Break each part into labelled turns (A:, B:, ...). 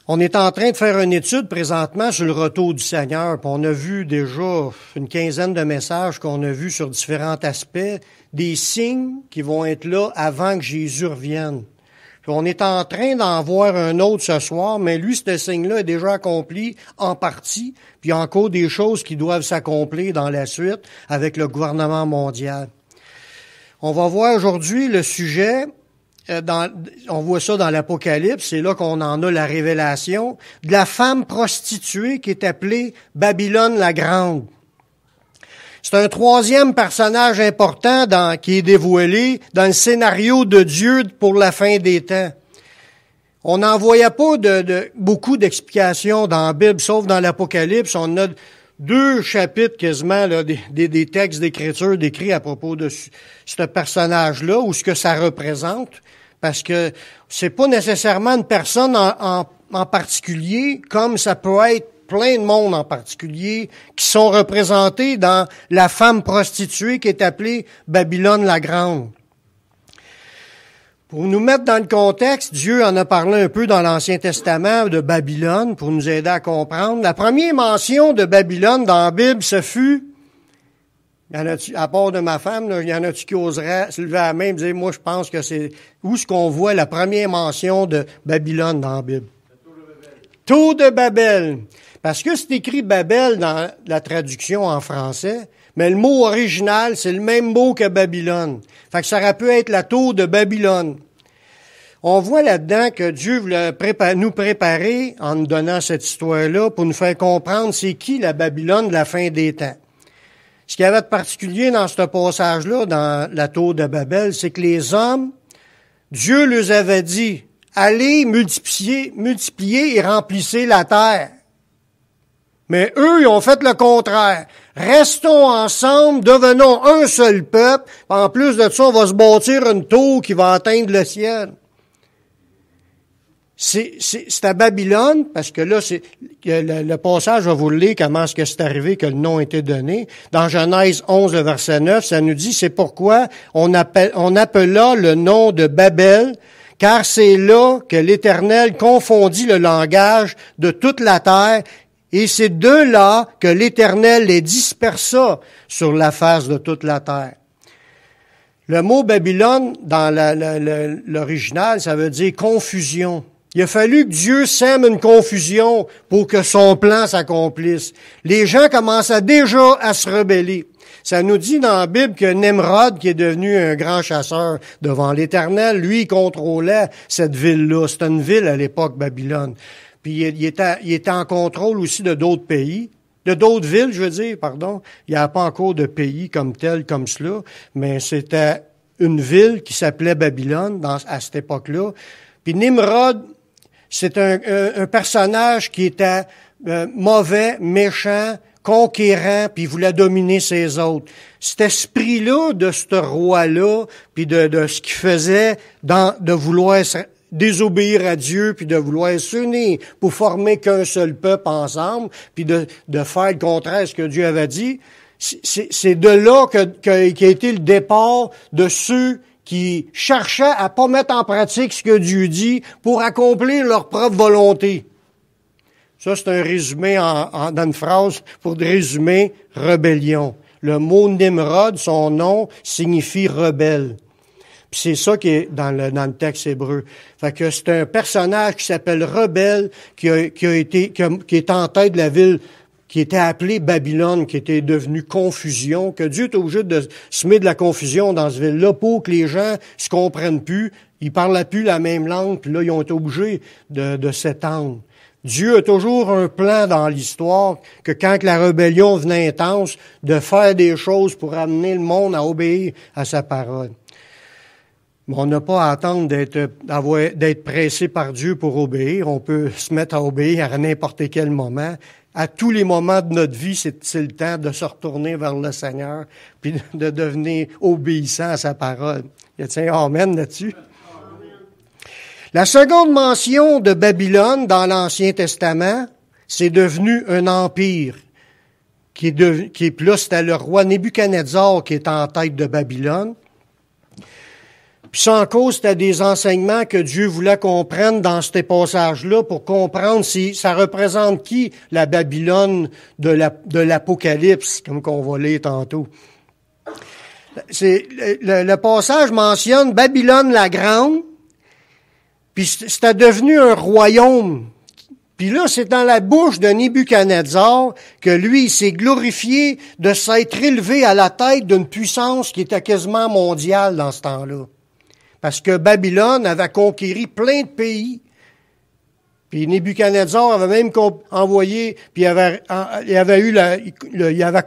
A: On est en train de faire une étude présentement sur le retour du Seigneur, puis on a vu déjà une quinzaine de messages qu'on a vus sur différents aspects, des signes qui vont être là avant que Jésus revienne. Puis on est en train d'en voir un autre ce soir, mais lui, ce signe-là est déjà accompli en partie, puis il y a encore des choses qui doivent s'accomplir dans la suite avec le gouvernement mondial. On va voir aujourd'hui le sujet... on voit ça dans l'Apocalypse, c'est là qu'on en a la révélation, de la femme prostituée qui est appelée Babylone la Grande. C'est un troisième personnage important qui est dévoilé dans le scénario de Dieu pour la fin des temps. On n'en voyait pas beaucoup d'explications dans la Bible, sauf dans l'Apocalypse. On a 2 chapitres quasiment, là, des textes d'écriture décrits à propos de ce personnage-là, ou ce que ça représente, parce que c'est pas nécessairement une personne en particulier, comme ça peut être plein de monde en particulier, qui sont représentés dans la femme prostituée qui est appelée Babylone la Grande. Pour nous mettre dans le contexte, Dieu en a parlé un peu dans l'Ancien Testament de Babylone, pour nous aider à comprendre. La première mention de Babylone dans la Bible, ce fut, à part de ma femme, il y en a-tu qui oseraient se lever à la main et dire, moi je pense que c'est où est-ce qu'on voit la première mention de Babylone dans la Bible? Tour de Babel. Parce que c'est écrit Babel dans la traduction en français, mais le mot original, c'est le même mot que Babylone. Fait que ça aurait pu être la tour de Babylone. On voit là-dedans que Dieu voulait nous préparer en nous donnant cette histoire-là pour nous faire comprendre c'est qui la Babylone de la fin des temps. Ce qu'il y avait de particulier dans ce passage-là, dans la tour de Babel, c'est que les hommes, Dieu leur avait dit, allez multiplier et remplissez la terre. Mais eux, ils ont fait le contraire. Restons ensemble, devenons un seul peuple. En plus de ça, on va se bâtir une tour qui va atteindre le ciel. C'est à Babylone, parce que là, le passage, je vais vous le lire, comment est-ce que c'est arrivé que le nom a été donné. Dans Genèse 11, le verset 9, ça nous dit, c'est pourquoi on appela le nom de Babel, car c'est là que l'Éternel confondit le langage de toute la terre, et c'est de là que l'Éternel les dispersa sur la face de toute la terre. Le mot Babylone, dans l'original, ça veut dire confusion. Il a fallu que Dieu sème une confusion pour que son plan s'accomplisse. Les gens commençaient déjà à se rebeller. Ça nous dit dans la Bible que Nimrod, qui est devenu un grand chasseur devant l'Éternel, lui, il contrôlait cette ville-là. C'était une ville à l'époque, Babylone. Puis il était en contrôle aussi de d'autres pays, de d'autres villes, je veux dire, pardon. Il n'y avait pas encore de pays comme tel, comme cela, mais c'était une ville qui s'appelait Babylone à cette époque-là. Puis Nimrod, c'est un personnage qui était mauvais, méchant, conquérant, puis il voulait dominer ses autres. Cet esprit-là de ce roi-là, puis de ce qu'il faisait de vouloir désobéir à Dieu, puis de vouloir s'unir pour former qu'un seul peuple ensemble, puis de faire le contraire de ce que Dieu avait dit, c'est de là qu'a été le départ de ceux qui cherchaient à pas mettre en pratique ce que Dieu dit pour accomplir leur propre volonté. Ça, c'est un résumé dans une phrase pour résumer rébellion. Le mot Nimrod, son nom, signifie rebelle. Puis c'est ça qui est dans le texte hébreu. Fait que c'est un personnage qui s'appelle Rebelle, qui est en tête de la ville qui était appelée Babylone, qui était devenue confusion, que Dieu est obligé de semer de la confusion dans cette ville-là pour que les gens se comprennent plus, ils parlaient plus la même langue, puis là, ils ont été obligés de s'étendre. Dieu a toujours un plan dans l'histoire que quand la rébellion venait intense, de faire des choses pour amener le monde à obéir à sa parole. Mais on n'a pas à attendre d'être pressé par Dieu pour obéir. On peut se mettre à obéir à n'importe quel moment. À tous les moments de notre vie, c'est le temps de se retourner vers le Seigneur puis de devenir obéissant à sa parole. Y a-t-il un amen là-dessus? La seconde mention de Babylone dans l'Ancien Testament, c'est devenu un empire. Puis là, c'était le roi Nebuchadnezzar qui est en tête de Babylone. Puis ça en cause, c'était des enseignements que Dieu voulait qu'on prenne dans ces passages-là pour comprendre si ça représente qui, la Babylone de l'Apocalypse, comme qu'on va lire tantôt. Le passage mentionne Babylone la Grande, puis c'était devenu un royaume. Puis là, c'est dans la bouche de Nebuchadnezzar que lui, il s'est glorifié de s'être élevé à la tête d'une puissance qui était quasiment mondiale dans ce temps-là. Parce que Babylone avait conquéri plein de pays. Puis Nebuchadnezzar avait même envoyé, puis il avait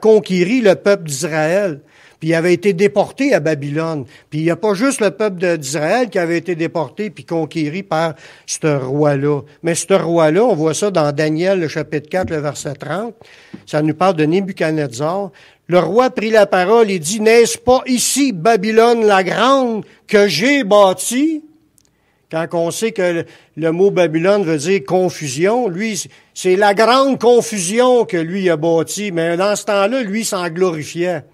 A: conquéri le peuple d'Israël. Puis il avait été déporté à Babylone. Puis il n'y a pas juste le peuple d'Israël qui avait été déporté puis conquéri par ce roi-là. Mais ce roi-là, on voit ça dans Daniel, le chapitre 4, le verset 30. Ça nous parle de Nebuchadnezzar. Le roi prit la parole et dit, « N'est-ce pas ici Babylone la grande que j'ai bâtie? » Quand on sait que le mot Babylone veut dire confusion, lui, c'est la grande confusion que lui a bâtie. Mais dans ce temps-là, lui s'en glorifiait.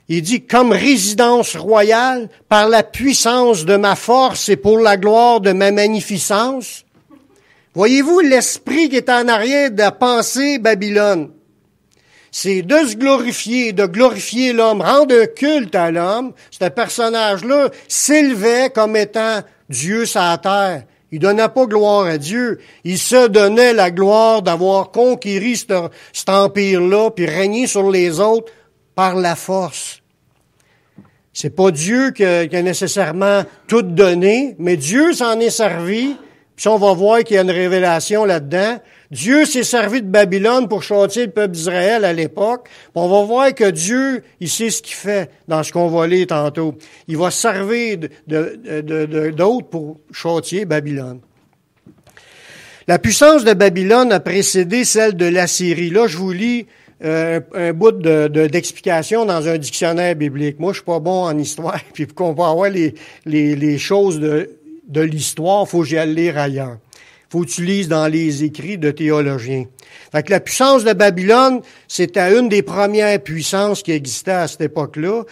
A: Il dit, comme résidence royale, par la puissance de ma force et pour la gloire de ma magnificence. Voyez-vous l'esprit qui est en arrière de la pensée Babylone? C'est de se glorifier, de glorifier l'homme, rendre un culte à l'homme. Ce personnage-là s'élevait comme étant Dieu sur la terre. Il donnait pas gloire à Dieu. Il se donnait la gloire d'avoir conquéri cet empire-là, puis régné sur les autres par la force. C'est pas Dieu qui a nécessairement tout donné, mais Dieu s'en est servi. Puis on va voir qu'il y a une révélation là-dedans. Dieu s'est servi de Babylone pour châtier le peuple d'Israël à l'époque. Puis on va voir que Dieu, il sait ce qu'il fait dans ce qu'on va lire tantôt. Il va servir d'autres pour châtier Babylone. La puissance de Babylone a précédé celle de l'Assyrie. Là, je vous lis un bout d'explication dans un dictionnaire biblique. Moi, je suis pas bon en histoire, puis pour qu'on va avoir les choses de l'histoire, faut que j'y aille lire ailleurs. Faut que tu lises dans les écrits de théologiens. Fait que la puissance de Babylone, c'était une des premières puissances qui existait à cette époque-là.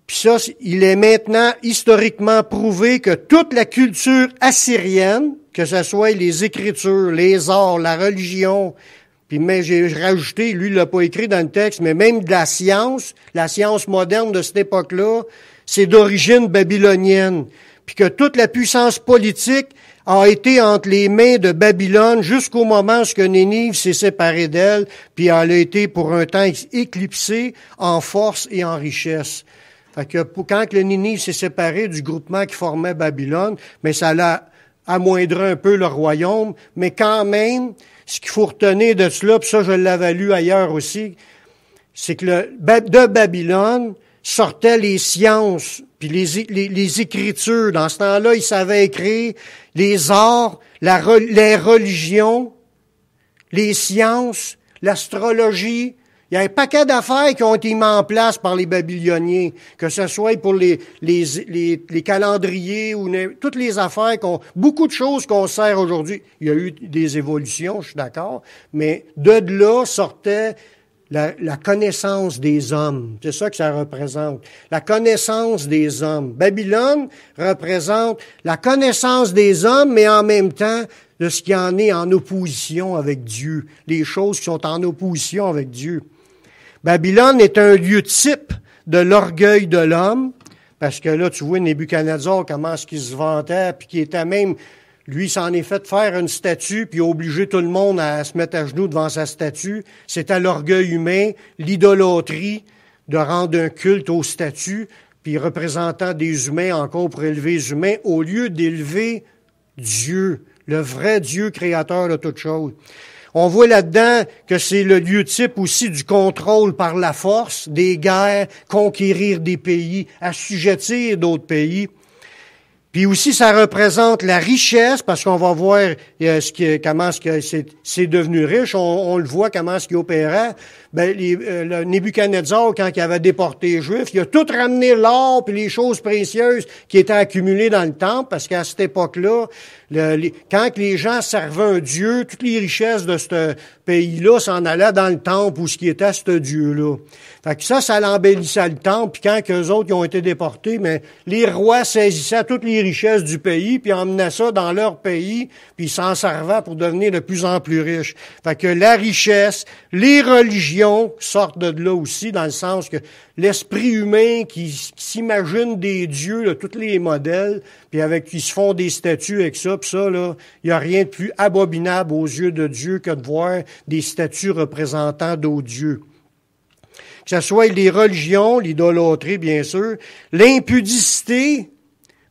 A: Puis ça, il est maintenant historiquement prouvé que toute la culture assyrienne, que ce soit les écritures, les arts, la religion, puis mais j'ai rajouté, lui il l'a pas écrit dans le texte, mais même de la science moderne de cette époque-là, c'est d'origine babylonienne. Puis que toute la puissance politique a été entre les mains de Babylone jusqu'au moment où Nénive s'est séparée d'elle, puis elle a été pour un temps éclipsée en force et en richesse. Fait que quand le Nénive s'est séparé du groupement qui formait Babylone, mais ça l'a amoindri un peu le royaume, mais quand même, ce qu'il faut retenir de cela, puis ça je l'avais lu ailleurs aussi, c'est que de Babylone sortaient les sciences, puis les écritures. Dans ce temps-là, ils savaient écrire les arts, les religions, les sciences, l'astrologie. Il y a un paquet d'affaires qui ont été mises en place par les Babyloniens, que ce soit pour les calendriers ou toutes les affaires beaucoup de choses qu'on sert aujourd'hui. Il y a eu des évolutions, je suis d'accord, mais de là sortait la connaissance des hommes. C'est ça que ça représente. La connaissance des hommes. Babylone représente la connaissance des hommes, mais en même temps, de ce qui en est en opposition avec Dieu. Les choses qui sont en opposition avec Dieu. Babylone est un lieu type de l'orgueil de l'homme, parce que là, tu vois Nebuchadnezzar, comment est-ce qu'il se vantait, puis qu'il était même, lui, s'en est fait faire une statue, puis obliger tout le monde à se mettre à genoux devant sa statue. C'était l'orgueil humain, l'idolâtrie, de rendre un culte aux statues, puis représentant des humains encore pour élever les humains, au lieu d'élever Dieu, le vrai Dieu créateur de toutes choses. On voit là-dedans que c'est le lieu type aussi du contrôle par la force, des guerres, conquérir des pays, assujettir d'autres pays. Puis aussi, ça représente la richesse, parce qu'on va voir comment c'est devenu riche. On le voit comment ce qu'il opérait. Le Nebuchadnezzar, quand il avait déporté les Juifs, il a tout ramené l'or puis les choses précieuses qui étaient accumulées dans le temple, parce qu'à cette époque-là, Quand les gens servaient un dieu, toutes les richesses de ce pays-là s'en allaient dans le temple où ce qui était ce dieu-là. Fait que ça l'embellissait le temple, puis quand eux autres ils ont été déportés, mais les rois saisissaient toutes les richesses du pays, puis emmenaient ça dans leur pays, puis ils s'en servaient pour devenir de plus en plus riches. Fait que la richesse, les religions sortent de là aussi, dans le sens que l'esprit humain qui s'imagine des dieux, là, tous les modèles, puis qui se font des statues avec ça, puis ça, là, il n'y a rien de plus abominable aux yeux de Dieu que de voir des statues représentant d'autres dieux. Que ce soit les religions, l'idolâtrie, bien sûr, l'impudicité,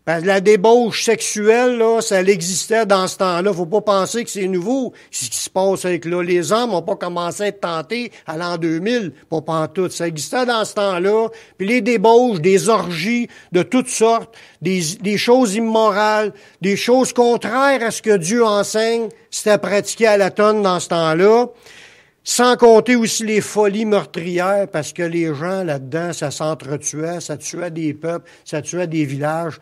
A: parce que la débauche sexuelle, là, ça existait dans ce temps-là. Faut pas penser que c'est nouveau, ce qui se passe avec là. Les hommes n'ont pas commencé à être tentés à l'an 2000, pas pantoute. Ça existait dans ce temps-là. Puis les débauches, des orgies de toutes sortes, des choses immorales, des choses contraires à ce que Dieu enseigne, c'était pratiqué à la tonne dans ce temps-là. Sans compter aussi les folies meurtrières, parce que les gens là-dedans, ça s'entretuait, ça tuait des peuples, ça tuait des villages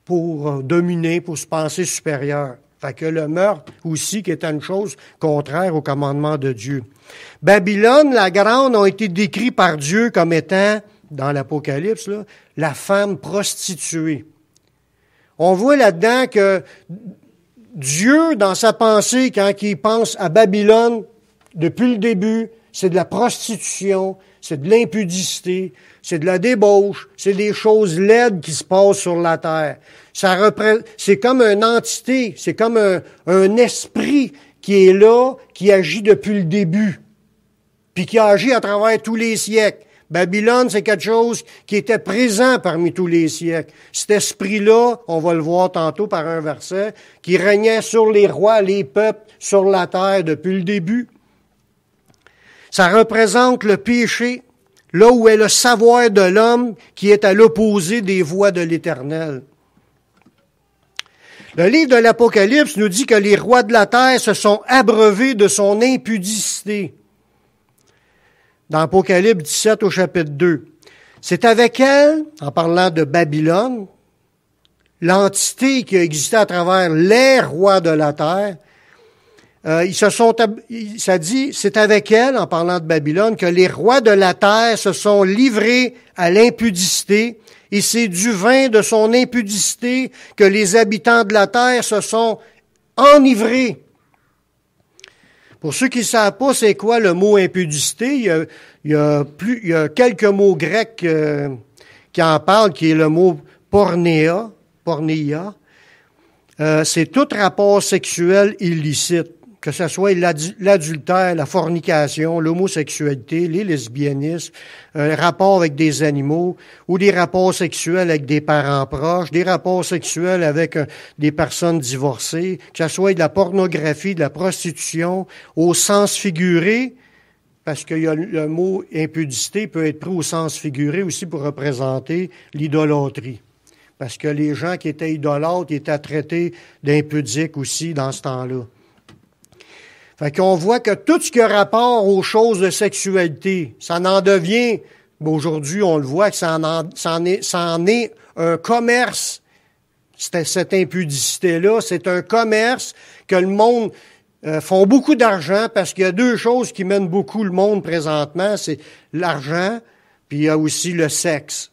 A: pour dominer, pour se penser supérieur. Fait que le meurtre aussi, qui était une chose contraire au commandement de Dieu. Babylone, la grande, a été décrit par Dieu comme étant, dans l'Apocalypse, là, la femme prostituée. On voit là-dedans que Dieu, dans sa pensée, quand il pense à Babylone, depuis le début, c'est de la prostitution, c'est de l'impudicité, c'est de la débauche, c'est des choses laides qui se passent sur la terre. C'est comme une entité, c'est comme un esprit qui est là, qui agit depuis le début, puis qui agit à travers tous les siècles. Babylone, c'est quelque chose qui était présent parmi tous les siècles. Cet esprit-là, on va le voir tantôt par un verset, qui régnait sur les rois, les peuples, sur la terre depuis le début. Ça représente le péché, là où est le savoir de l'homme qui est à l'opposé des voies de l'Éternel. Le livre de l'Apocalypse nous dit que les rois de la terre se sont abreuvés de son impudicité. Dans Apocalypse 17 au chapitre 2. C'est avec elle, en parlant de Babylone, l'entité qui a existé à travers les rois de la terre, ça dit, c'est avec elle, en parlant de Babylone, que les rois de la terre se sont livrés à l'impudicité, et c'est du vin de son impudicité que les habitants de la terre se sont enivrés. Pour ceux qui ne savent pas c'est quoi le mot impudicité, il y a quelques mots grecs qui en parlent, qui est le mot porneia. C'est tout rapport sexuel illicite, que ce soit l'adultère, la fornication, l'homosexualité, les lesbianismes, rapports avec des animaux, ou des rapports sexuels avec des parents proches, des rapports sexuels avec des personnes divorcées, que ce soit de la pornographie, de la prostitution, au sens figuré, parce que le mot impudicité peut être pris au sens figuré aussi pour représenter l'idolâtrie. Parce que les gens qui étaient idolâtres étaient traités d'impudiques aussi dans ce temps-là. Fait qu'on voit que tout ce qui a rapport aux choses de sexualité, ça en devient, aujourd'hui on le voit que ça en est un commerce. Cette impudicité-là, c'est un commerce que le monde font beaucoup d'argent parce qu'il y a deux choses qui mènent beaucoup le monde présentement, c'est l'argent, puis il y a aussi le sexe.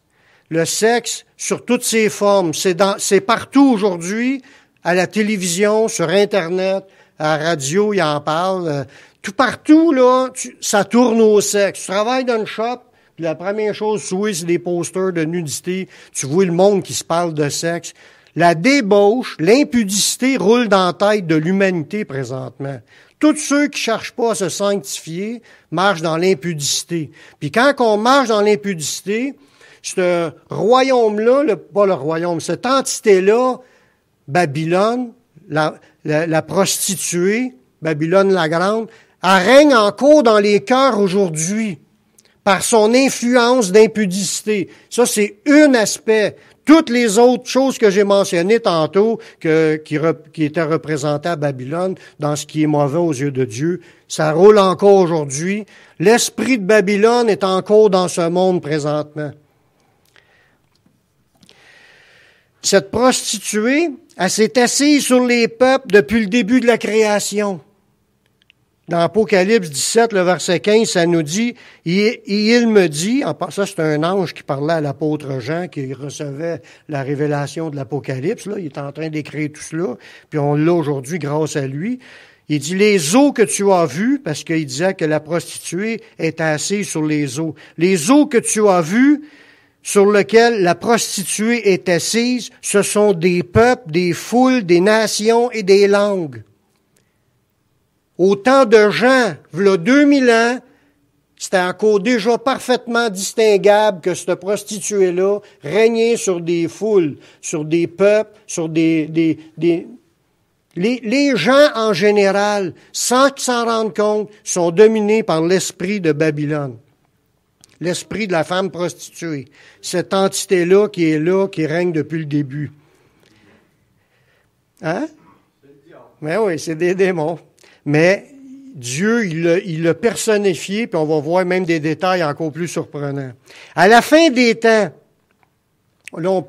A: Le sexe, sur toutes ses formes, c'est partout aujourd'hui, à la télévision, sur Internet, à la radio, il en parle. Tout partout, là, ça tourne au sexe. Tu travailles dans une shop, puis la première chose, tu vois, c'est des posters de nudité. Tu vois le monde qui se parle de sexe. La débauche, l'impudicité roule dans la tête de l'humanité présentement. Tous ceux qui cherchent pas à se sanctifier marchent dans l'impudicité. Puis quand on marche dans l'impudicité, ce royaume-là, pas le royaume, cette entité-là, Babylone, la prostituée, Babylone la Grande, elle règne encore dans les cœurs aujourd'hui par son influence d'impudicité. Ça, c'est un aspect. Toutes les autres choses que j'ai mentionnées tantôt, qui étaient représentées à Babylone, dans ce qui est mauvais aux yeux de Dieu, ça roule encore aujourd'hui. L'esprit de Babylone est encore dans ce monde présentement. cette prostituée, elle s'est assise sur les peuples depuis le début de la création. Dans Apocalypse 17, le verset 15, ça nous dit, « Et il me dit », ça c'est un ange qui parlait à l'apôtre Jean, qui recevait la révélation de l'Apocalypse, là, il est en train d'écrire tout cela, puis on l'a aujourd'hui grâce à lui. Il dit, « Les eaux que tu as vues », parce qu'il disait que la prostituée était assise sur les eaux, « Les eaux que tu as vues, sur lesquelles la prostituée est assise, ce sont des peuples, des foules, des nations et des langues. » Au temps de Jean, v'là 2000 ans, c'était encore déjà parfaitement distinguable que cette prostituée-là régnait sur des foules, sur des peuples, sur les gens en général, sans qu'ils s'en rendent compte, sont dominés par l'esprit de Babylone. L'esprit de la femme prostituée. Cette entité-là, qui règne depuis le début. Hein? Mais oui, c'est des démons. Mais Dieu, il l'a personnifié, puis on va voir même des détails encore plus surprenants. À la fin des temps, là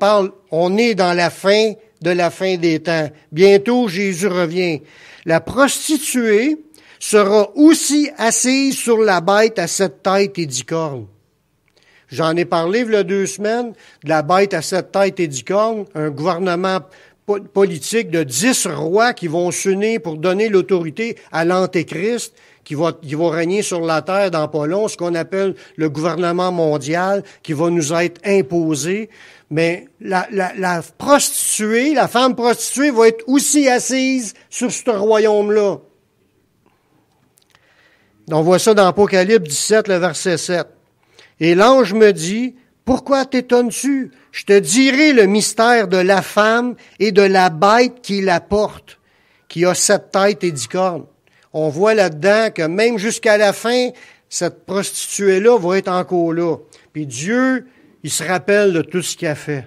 A: on est dans la fin de la fin des temps. Bientôt, Jésus revient. La prostituée sera aussi assise sur la bête à 7 têtes et 10 cornes. J'en ai parlé il y a 2 semaines, de la bête à 7 têtes et 10 cornes, un gouvernement politique de 10 rois qui vont s'unir pour donner l'autorité à l'Antéchrist, qui va régner sur la terre dans pas long, ce qu'on appelle le gouvernement mondial, qui va nous être imposé. Mais la prostituée, la femme prostituée va être aussi assise sur ce royaume-là. On voit ça dans Apocalypse 17, le verset 7. Et l'ange me dit, « Pourquoi t'étonnes-tu? Je te dirai le mystère de la femme et de la bête qui la porte, qui a 7 têtes et 10 cornes. » On voit là-dedans que même jusqu'à la fin, cette prostituée-là va être encore là. Puis Dieu, il se rappelle de tout ce qu'il a fait.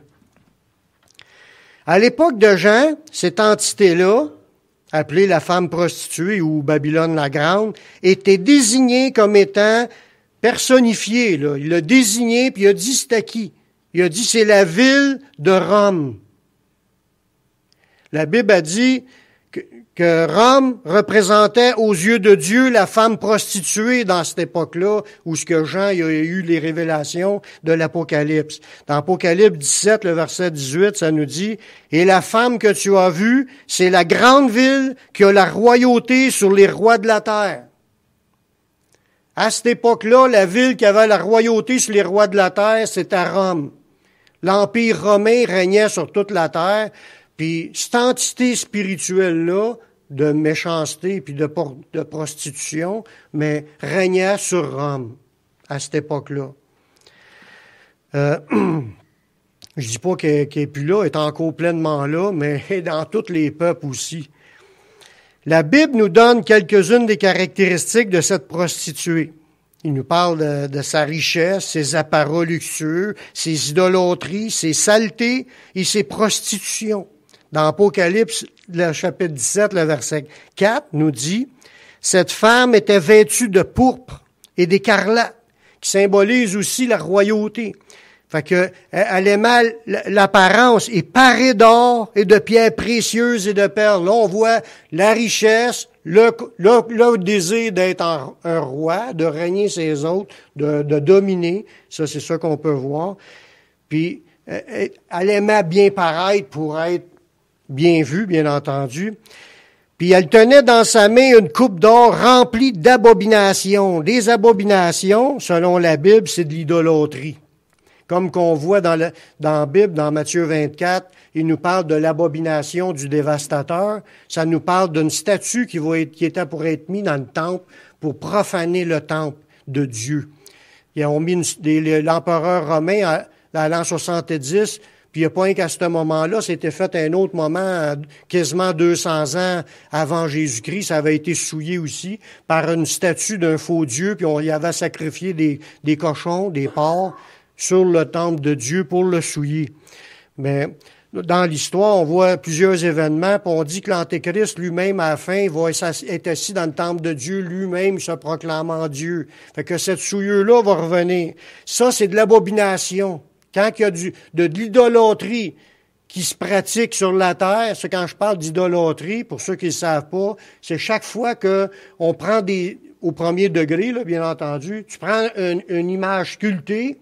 A: À l'époque de Jean, cette entité-là, appelée la femme prostituée ou Babylone la Grande, était désignée comme étant personnifiée. Là. Il l'a désignée, puis il a dit c'est à qui? Il a dit c'est la ville de Rome. La Bible a dit que Rome représentait aux yeux de Dieu la femme prostituée dans cette époque-là, où ce que Jean il a eu les révélations de l'Apocalypse. Dans Apocalypse 17, le verset 18, ça nous dit « Et la femme que tu as vue, c'est la grande ville qui a la royauté sur les rois de la terre. » À cette époque-là, la ville qui avait la royauté sur les rois de la terre, c'était Rome. L'Empire romain régnait sur toute la terre. Puis cette entité spirituelle-là, de méchanceté puis de prostitution, mais régnait sur Rome à cette époque-là. Je dis pas qu'elle n'est plus là, elle est encore pleinement là, mais dans tous les peuples aussi. La Bible nous donne quelques-unes des caractéristiques de cette prostituée. Il nous parle de sa richesse, ses apparats luxueux, ses idolâtries, ses saletés et ses prostitutions. Dans Apocalypse, le chapitre 17, le verset 4, nous dit « Cette femme était vêtue de pourpre et d'écarlate, qui symbolise aussi la royauté. » Fait que elle aimait l'apparence et parée d'or et de pierres précieuses et de perles. Là, on voit la richesse, le désir d'être un roi, de régner ses autres, de dominer. Ça, c'est ça qu'on peut voir. Puis, elle aimait bien paraître pour être bien vue, bien entendu. Puis, elle tenait dans sa main une coupe d'or remplie d'abominations. Des abominations, selon la Bible, c'est de l'idolâtrie. Comme qu'on voit dans la Bible, dans Matthieu 24, il nous parle de l'abomination du dévastateur. Ça nous parle d'une statue qui était pour être mise dans le temple pour profaner le temple de Dieu. Ils ont mis l'empereur romain à l'an 70, puis il n'y a pas qu'à ce moment-là, c'était fait à un autre moment, quasiment 200 ans avant Jésus-Christ, ça avait été souillé aussi par une statue d'un faux Dieu, puis on y avait sacrifié des cochons, des porcs, sur le temple de Dieu pour le souiller. Mais dans l'histoire, on voit plusieurs événements, puis on dit que l'Antéchrist lui-même, à la fin, va être assis dans le temple de Dieu, lui-même se proclamant Dieu. Fait que cette souillure-là va revenir. Ça, c'est de l'abomination. Quand il y a de l'idolâtrie qui se pratique sur la terre. C'est quand je parle d'idolâtrie, pour ceux qui ne le savent pas, c'est chaque fois qu'on prend au premier degré, là, bien entendu, tu prends une image sculptée,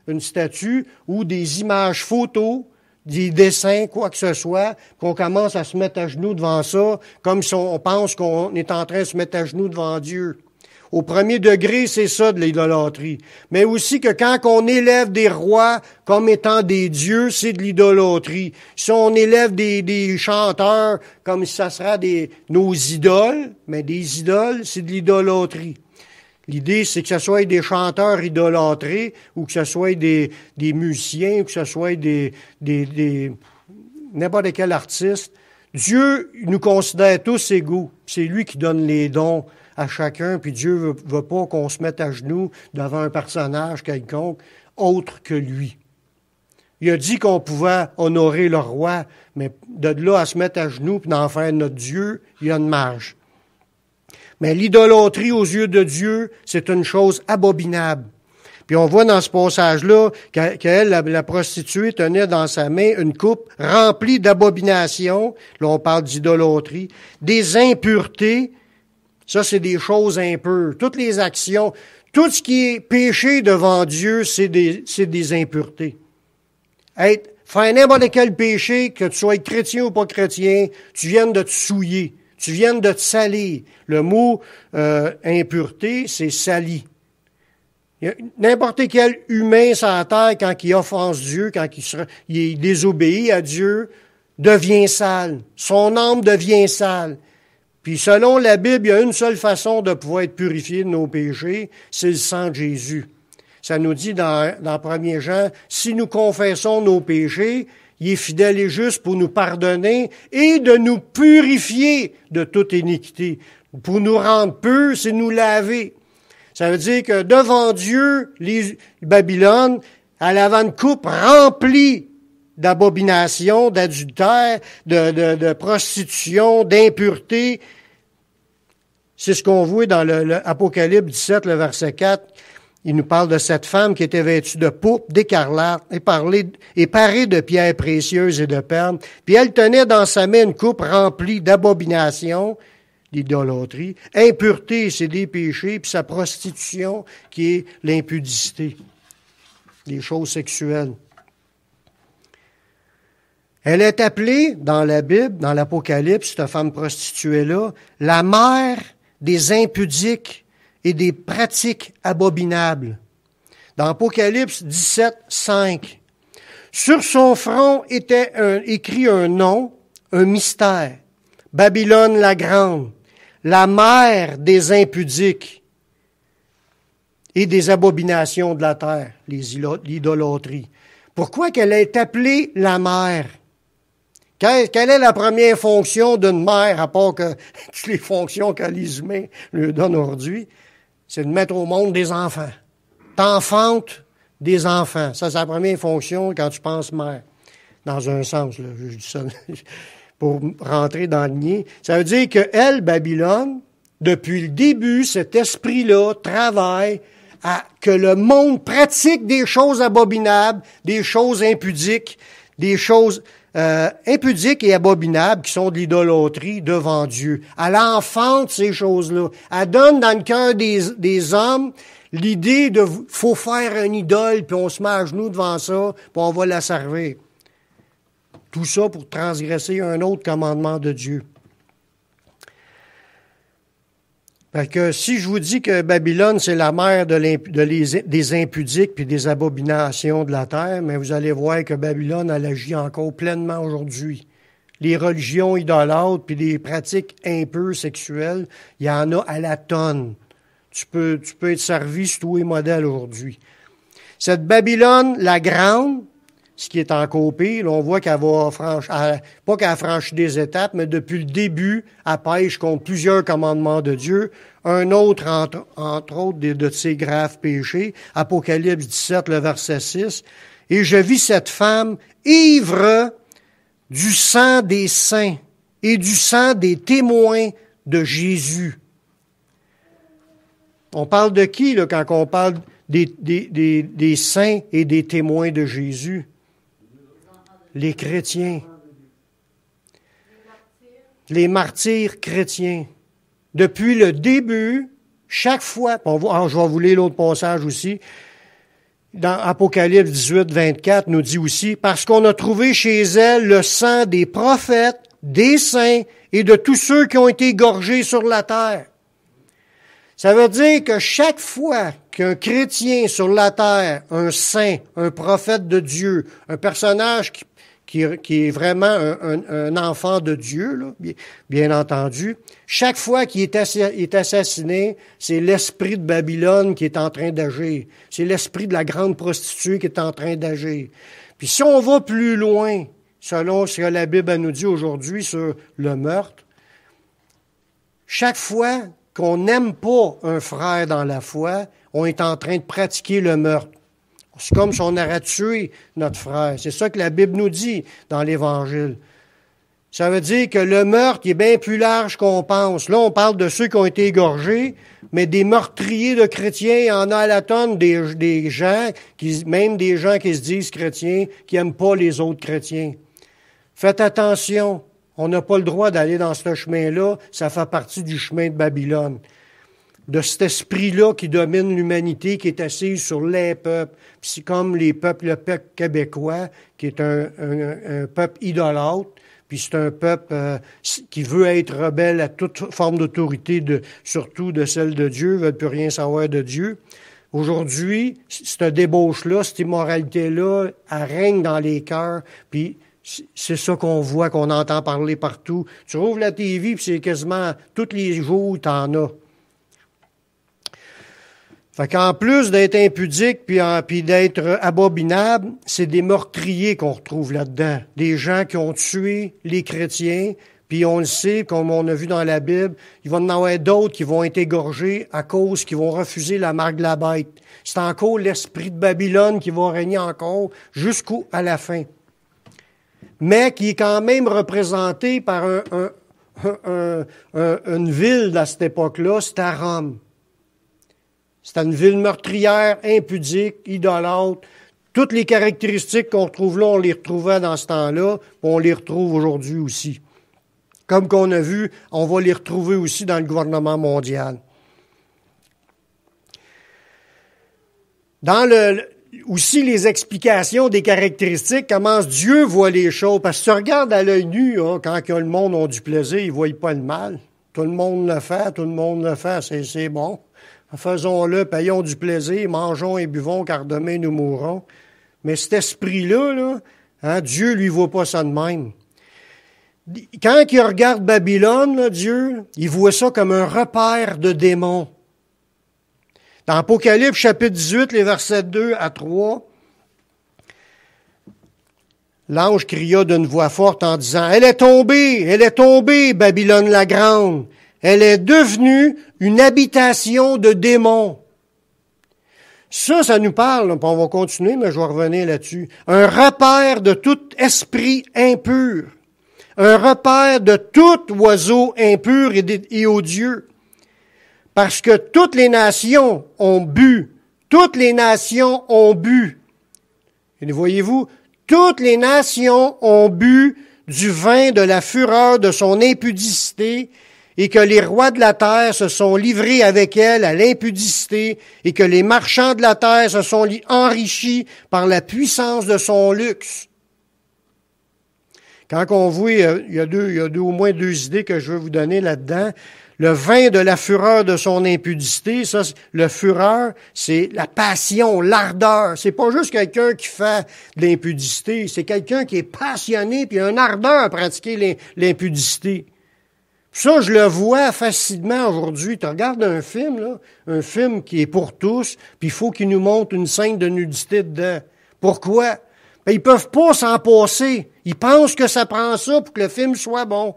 A: une statue, ou des images photos, des dessins, quoi que ce soit, qu'on commence à se mettre à genoux devant ça, comme si on pense qu'on est en train de se mettre à genoux devant Dieu. Au premier degré, c'est ça de l'idolâtrie. Mais aussi que quand on élève des rois comme étant des dieux, c'est de l'idolâtrie. Si on élève des chanteurs comme si ça sera nos idoles, mais des idoles, c'est de l'idolâtrie. L'idée, c'est que ce soit des chanteurs idolâtrés, ou que ce soit des musiciens, ou que ce soit des n'importe quel artiste. Dieu nous considère tous égaux. C'est lui qui donne les dons à chacun, puis Dieu veut pas qu'on se mette à genoux devant un personnage quelconque autre que lui. Il a dit qu'on pouvait honorer le roi, mais de là à se mettre à genoux puis d'en faire notre Dieu, il y a une marge. Mais l'idolâtrie aux yeux de Dieu, c'est une chose abominable. Puis on voit dans ce passage-là qu'elle, la prostituée, tenait dans sa main une coupe remplie d'abominations. Là, on parle d'idolâtrie, des impuretés. Ça, c'est des choses impures. Toutes les actions, tout ce qui est péché devant Dieu, c'est des impuretés. Faire n'importe quel péché, que tu sois chrétien ou pas chrétien, tu viennes de te souiller, tu viennes de te salir. Le mot impureté, c'est sali. N'importe quel humain sur la terre, quand il offense Dieu, quand il désobéit à Dieu, devient sale. Son âme devient sale. Puis selon la Bible, il y a une seule façon de pouvoir être purifié de nos péchés, c'est le sang de Jésus. Ça nous dit dans 1 Jean, si nous confessons nos péchés, il est fidèle et juste pour nous pardonner et de nous purifier de toute iniquité. Pour nous rendre purs, c'est nous laver. Ça veut dire que devant Dieu, Babylone, elle avait une coupe remplie d'abomination, d'adultère, de prostitution, d'impureté. C'est ce qu'on voit dans l'Apocalypse 17, le verset 4. Il nous parle de cette femme qui était vêtue de pourpre, d'écarlate, et parée de pierres précieuses et de perles. Puis elle tenait dans sa main une coupe remplie d'abomination, d'idolâtrie. Impureté, c'est des péchés, puis sa prostitution, qui est l'impudicité, les choses sexuelles. Elle est appelée, dans la Bible, dans l'Apocalypse, cette femme prostituée-là, la mère des impudiques et des pratiques abominables. Dans Apocalypse 17, 5, sur son front était écrit un nom, un mystère. Babylone la grande, la mère des impudiques et des abominations de la terre, l'idolâtrie. Pourquoi qu'elle est appelée la mère? Quelle est la première fonction d'une mère, à part que toutes les fonctions que les humains lui donnent aujourd'hui? C'est de mettre au monde des enfants. T'enfantes des enfants. Ça, c'est la première fonction quand tu penses mère. Dans un sens, là, je dis ça pour rentrer dans le nid. Ça veut dire que elle, Babylone, depuis le début, cet esprit-là travaille à que le monde pratique des choses abominables, des choses impudiques, des choses impudiques et abominables qui sont de l'idolâtrie devant Dieu. Elle enfante ces choses-là. Elle donne dans le cœur des hommes l'idée de faut faire une idole, puis on se met à genoux devant ça, puis on va la servir. Tout ça pour transgresser un autre commandement de Dieu. Parce que si je vous dis que Babylone, c'est la mère des impudiques puis des abominations de la terre, mais vous allez voir que Babylone, elle agit encore pleinement aujourd'hui. Les religions idolâtres puis les pratiques impures sexuelles, il y en a à la tonne. Tu peux être servi sur tous les modèles aujourd'hui. Cette Babylone, la grande, ce qui est encore pire, là, on voit qu'elle va pas qu'elle a franchi des étapes, mais depuis le début, elle pêche contre plusieurs commandements de Dieu. Un autre, entre autres, de ses graves péchés. Apocalypse 17, le verset 6. Et je vis cette femme ivre du sang des saints et du sang des témoins de Jésus. On parle de qui, là, quand on parle des saints et des témoins de Jésus? Les chrétiens. Les martyrs chrétiens. Depuis le début, chaque fois, je vais vous lire l'autre passage aussi, dans Apocalypse 18, 24, nous dit aussi, parce qu'on a trouvé chez elle le sang des prophètes, des saints et de tous ceux qui ont été égorgés sur la terre. Ça veut dire que chaque fois qu'un chrétien sur la terre, un saint, un prophète de Dieu, un personnage qui est vraiment un enfant de Dieu, là, bien entendu, chaque fois qu'il est assassiné, c'est l'esprit de Babylone qui est en train d'agir. C'est l'esprit de la grande prostituée qui est en train d'agir. Puis si on va plus loin, selon ce que la Bible nous dit aujourd'hui sur le meurtre, chaque fois qu'on n'aime pas un frère dans la foi, on est en train de pratiquer le meurtre. C'est comme si on aurait tué notre frère. C'est ça que la Bible nous dit dans l'Évangile. Ça veut dire que le meurtre est bien plus large qu'on pense. Là, on parle de ceux qui ont été égorgés, mais des meurtriers de chrétiens, il y en a à la tonne, des gens, même des gens qui se disent chrétiens, qui n'aiment pas les autres chrétiens. Faites attention. On n'a pas le droit d'aller dans ce chemin-là. Ça fait partie du chemin de Babylone. De cet esprit-là qui domine l'humanité, qui est assis sur les peuples. Puis c'est comme le peuple québécois, qui est un peuple idolâtre. Puis c'est un peuple qui veut être rebelle à toute forme d'autorité, surtout de celle de Dieu, ne veut plus rien savoir de Dieu. Aujourd'hui, cette débauche-là, cette immoralité-là, elle règne dans les cœurs, puis c'est ça qu'on voit, qu'on entend parler partout. Tu rouvres la TV, puis c'est quasiment tous les jours, t'en as. Fait qu'en plus d'être impudique puis d'être abominable, c'est des meurtriers qu'on retrouve là-dedans. Des gens qui ont tué les chrétiens, puis on le sait, comme on a vu dans la Bible, il va y en avoir d'autres qui vont être égorgés à cause qu'ils vont refuser la marque de la bête. C'est encore l'esprit de Babylone qui va régner encore jusqu'à la fin. Mais qui est quand même représenté par une ville à cette époque-là, c'était à Rome. C'était une ville meurtrière, impudique, idolâtre. Toutes les caractéristiques qu'on retrouve là, on les retrouvait dans ce temps-là, on les retrouve aujourd'hui aussi. Comme qu'on a vu, on va les retrouver aussi dans le gouvernement mondial. Dans aussi les explications des caractéristiques, comment Dieu voit les choses. Parce que tu regardes à l'œil nu, hein, quand le monde a du plaisir, ils ne voient pas le mal. Tout le monde le fait, c'est bon. Faisons-le, payons du plaisir, mangeons et buvons, car demain nous mourrons. Mais cet esprit-là, hein, Dieu lui voit pas ça de même. Quand il regarde Babylone, là, Dieu, il voit ça comme un repère de démons. Dans Apocalypse, chapitre 18, les versets 2 à 3, l'ange cria d'une voix forte en disant, elle est tombée, Babylone la grande. Elle est devenue une habitation de démons. Ça nous parle, on va continuer, mais je vais revenir là-dessus. Un repère de tout esprit impur. Un repère de tout oiseau impur et odieux. Parce que toutes les nations ont bu. Toutes les nations ont bu. Et voyez-vous, toutes les nations ont bu du vin de la fureur de son impudicité, et que les rois de la terre se sont livrés avec elle à l'impudicité, et que les marchands de la terre se sont enrichis par la puissance de son luxe. Quand on voit, il y a au moins deux idées que je veux vous donner là-dedans. Le vin de la fureur de son impudicité, ça, le fureur, c'est la passion, l'ardeur. C'est pas juste quelqu'un qui fait de l'impudicité, c'est quelqu'un qui est passionné puis un ardeur à pratiquer l'impudicité. Ça, je le vois facilement aujourd'hui. Tu regardes un film, là, un film qui est pour tous, puis il faut qu'il nous montre une scène de nudité dedans. Pourquoi? Ben, ils peuvent pas s'en passer. Ils pensent que ça prend ça pour que le film soit bon.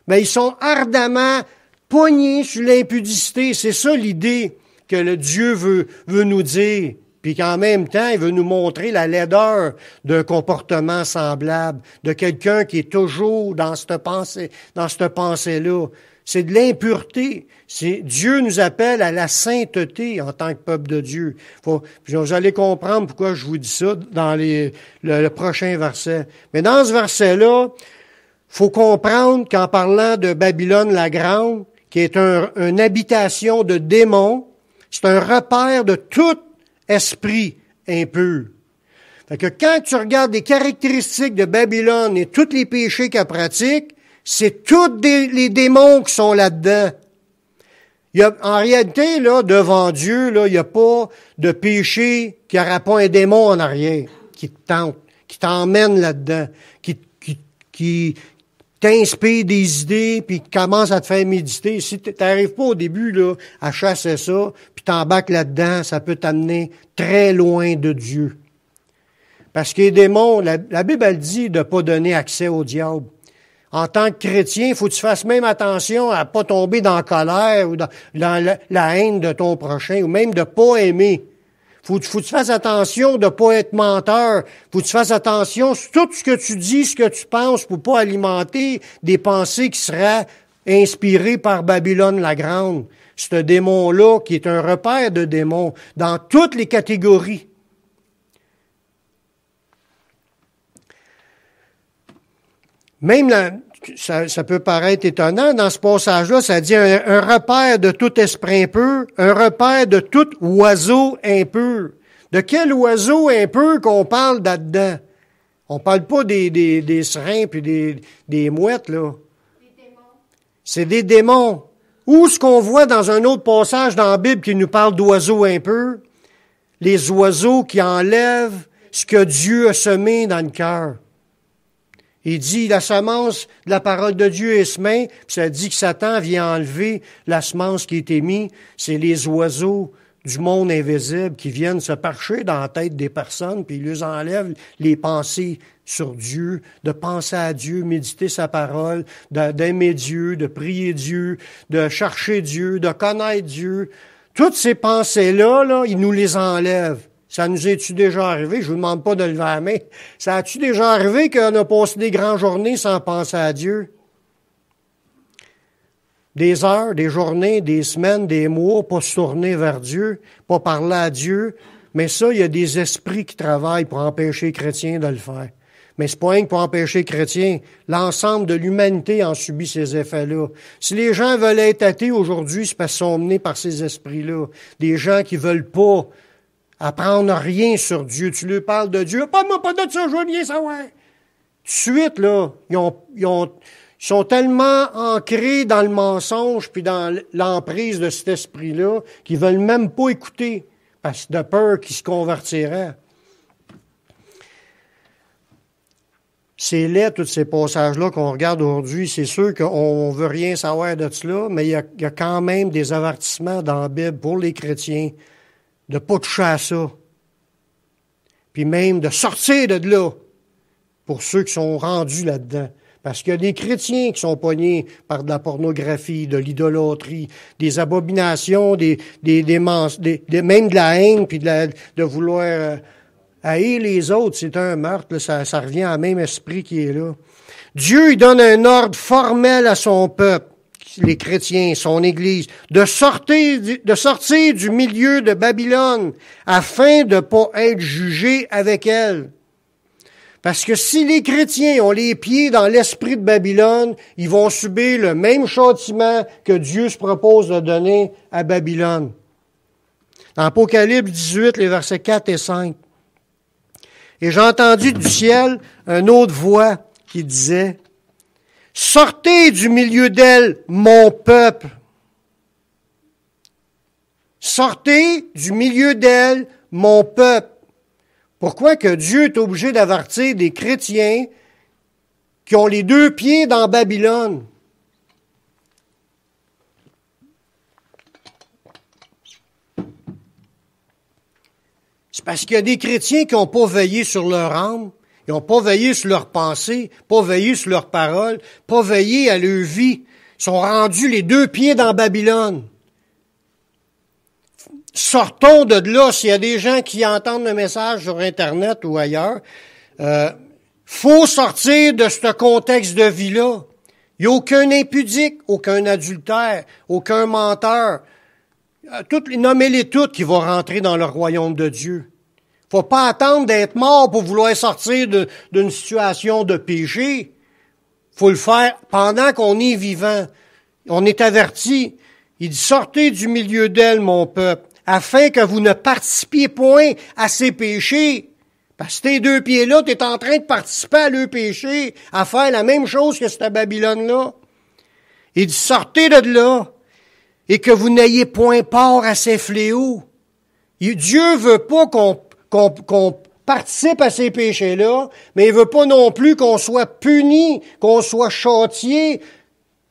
A: Ben, ils sont ardemment pognés sur l'impudicité. C'est ça l'idée que le Dieu veut nous dire. Puis qu'en même temps, il veut nous montrer la laideur d'un comportement semblable, de quelqu'un qui est toujours dans cette pensée-là. C'est de l'impureté. Dieu nous appelle à la sainteté en tant que peuple de Dieu. Vous allez comprendre pourquoi je vous dis ça dans le prochain verset. Mais dans ce verset-là, faut comprendre qu'en parlant de Babylone la Grande, qui est une habitation de démons, c'est un repère de tout esprit impur. Fait que quand tu regardes les caractéristiques de Babylone et tous les péchés qu'elle pratique, c'est tous les démons qui sont là-dedans. En réalité, là, devant Dieu, là, il n'y a pas de péché qui n'aura pas un démon en arrière, qui te tente, qui t'emmène là-dedans, qui t'inspire des idées, puis qui commence à te faire méditer. Si tu n'arrives pas au début là, à chasser ça, puis t'embarques là-dedans, ça peut t'amener très loin de Dieu. Parce que les démons, la Bible, elle dit de ne pas donner accès au diable. En tant que chrétien, il faut que tu fasses même attention à ne pas tomber dans la colère ou dans la haine de ton prochain, ou même de ne pas aimer. Faut que tu fasses attention de ne pas être menteur. Faut que tu fasses attention sur tout ce que tu dis, ce que tu penses, pour pas alimenter des pensées qui seraient inspirées par Babylone la Grande. Ce démon-là, qui est un repère de démons, dans toutes les catégories. Même ça peut paraître étonnant, dans ce passage-là, ça dit un repère de tout esprit impur, un repère de tout oiseau impur. De quel oiseau impur qu'on parle là-dedans? On parle pas des serins puis des mouettes, là. Des démons. C'est des démons. Où ce qu'on voit dans un autre passage dans la Bible qui nous parle d'oiseaux impurs? Les oiseaux qui enlèvent ce que Dieu a semé dans le cœur. Il dit, la semence de la parole de Dieu est semée, puis ça dit que Satan vient enlever la semence qui a été mise. C'est les oiseaux du monde invisible qui viennent se percher dans la tête des personnes, puis ils leur enlèvent les pensées sur Dieu, de penser à Dieu, méditer sa parole, d'aimer Dieu, de prier Dieu, de chercher Dieu, de connaître Dieu. Toutes ces pensées-là, là, ils nous les enlèvent. Ça nous est-tu déjà arrivé? Je vous demande pas de lever la main. Ça a-tu déjà arrivé qu'on a passé des grandes journées sans penser à Dieu? Des heures, des journées, des semaines, des mois, pas se tourner vers Dieu, pas parler à Dieu. Mais ça, il y a des esprits qui travaillent pour empêcher les chrétiens de le faire. Mais c'est pas rien que pour empêcher les chrétiens. L'ensemble de l'humanité en subit ces effets-là. Si les gens veulent être athées aujourd'hui, c'est parce qu'ils sont menés par ces esprits-là. Des gens qui veulent pas apprendre rien sur Dieu. Tu lui parles de Dieu. Pas de ça, je veux rien savoir. Tout de suite, là, ils sont tellement ancrés dans le mensonge puis dans l'emprise de cet esprit-là qu'ils veulent même pas écouter parce que de peur qu'ils se convertiraient. C'est laid, tous ces passages-là qu'on regarde aujourd'hui. C'est sûr qu'on veut rien savoir de cela, mais il y a quand même des avertissements dans la Bible pour les chrétiens de ne pas toucher à ça. Puis même de sortir de là pour ceux qui sont rendus là-dedans. Parce qu'il y a des chrétiens qui sont pognés par de la pornographie, de l'idolâtrie, des abominations, même de la haine, puis de vouloir haïr les autres. C'est un meurtre, là, ça revient à même esprit qui est là. Dieu, il donne un ordre formel à son peuple, les chrétiens, son Église, de sortir du milieu de Babylone afin de ne pas être jugés avec elle. Parce que si les chrétiens ont les pieds dans l'esprit de Babylone, ils vont subir le même châtiment que Dieu se propose de donner à Babylone. Dans Apocalypse 18, les versets 4 et 5. Et j'ai entendu du ciel une autre voix qui disait, « Sortez du milieu d'elle, mon peuple. Sortez du milieu d'elle, mon peuple. » Pourquoi que Dieu est obligé d'avertir des chrétiens qui ont les deux pieds dans Babylone? C'est parce qu'il y a des chrétiens qui n'ont pas veillé sur leur âme, ils n'ont pas veillé sur leurs pensées, pas veillé sur leurs paroles, pas veillé à leur vie. Ils sont rendus les deux pieds dans Babylone. Sortons de là. S'il y a des gens qui entendent le message sur Internet ou ailleurs, faut sortir de ce contexte de vie-là. Il n'y a aucun impudique, aucun adultère, aucun menteur. Nommez-les toutes qui vont rentrer dans le royaume de Dieu. Faut pas attendre d'être mort pour vouloir sortir d'une situation de péché. Faut le faire pendant qu'on est vivant. On est averti. Il dit, sortez du milieu d'elle, mon peuple, afin que vous ne participiez point à ses péchés. Parce que tes deux pieds-là, tu es en train de participer à leurs péchés, à faire la même chose que cette Babylone-là. Il dit, sortez de là, et que vous n'ayez point part à ces fléaux. Dieu veut pas qu'on participe à ces péchés-là, mais il veut pas non plus qu'on soit puni, qu'on soit châtié,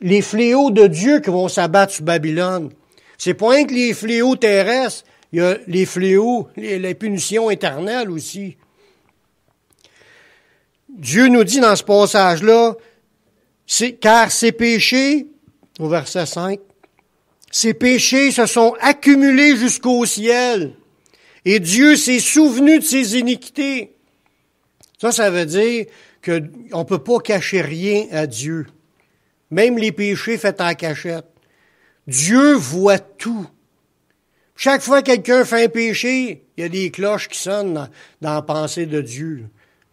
A: les fléaux de Dieu qui vont s'abattre sur Babylone. C'est pas rien que les fléaux terrestres, il y a les fléaux, les punitions éternelles aussi. Dieu nous dit dans ce passage-là, car ces péchés, au verset 5, ces péchés se sont accumulés jusqu'au ciel, et Dieu s'est souvenu de ses iniquités. Ça veut dire qu'on ne peut pas cacher rien à Dieu, même les péchés faits en cachette. Dieu voit tout. Chaque fois que quelqu'un fait un péché, il y a des cloches qui sonnent dans la pensée de Dieu.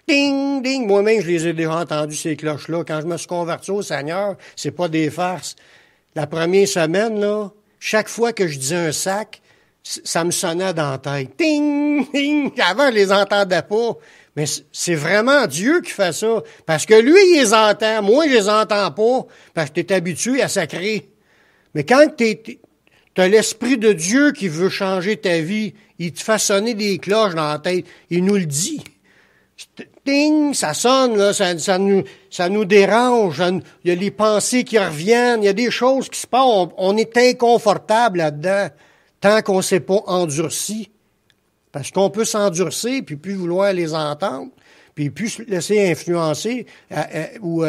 A: Ding, ding. Moi-même, je les ai déjà entendues, ces cloches-là. Quand je me suis converti au Seigneur, c'est pas des farces. La première semaine, là, chaque fois que je disais un sac, ça me sonnait dans la tête. Ding, ding. Avant, je les entendais pas. Mais c'est vraiment Dieu qui fait ça. Parce que lui, il les entend. Moi, je les entends pas. Parce que tu es habitué à sacrer. Mais quand tu as l'Esprit de Dieu qui veut changer ta vie, il te fait sonner des cloches dans la tête. Il nous le dit. Ding, ça sonne, là, ça nous dérange. Il y a les pensées qui reviennent. Il y a des choses qui se passent. On est inconfortable là-dedans tant qu'on ne s'est pas endurci. Parce qu'on peut s'endurcir puis plus vouloir les entendre, puis plus se laisser influencer ou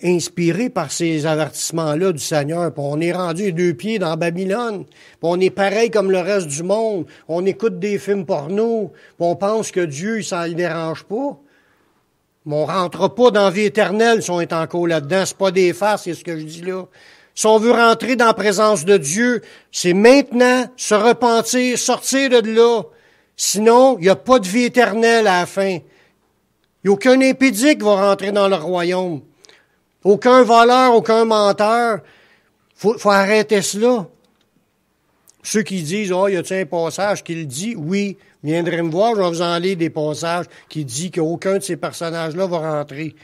A: inspiré par ces avertissements-là du Seigneur. Puis on est rendu les deux pieds dans Babylone. Puis on est pareil comme le reste du monde. On écoute des films porno. Puis on pense que Dieu, ça ne dérange pas. Mais on rentre pas dans la vie éternelle si on est encore là-dedans. C'est pas des farces, c'est ce que je dis là. Si on veut rentrer dans la présence de Dieu, c'est maintenant se repentir, sortir de là. Sinon, il n'y a pas de vie éternelle à la fin. Il n'y a aucun impédique qui va rentrer dans le royaume. Aucun voleur, aucun menteur. Faut arrêter cela. Ceux qui disent, y a-t-il un passage qui le dit? Oui, viendrez me voir, je vais vous en lire des passages qui disent qu'aucun de ces personnages-là va rentrer.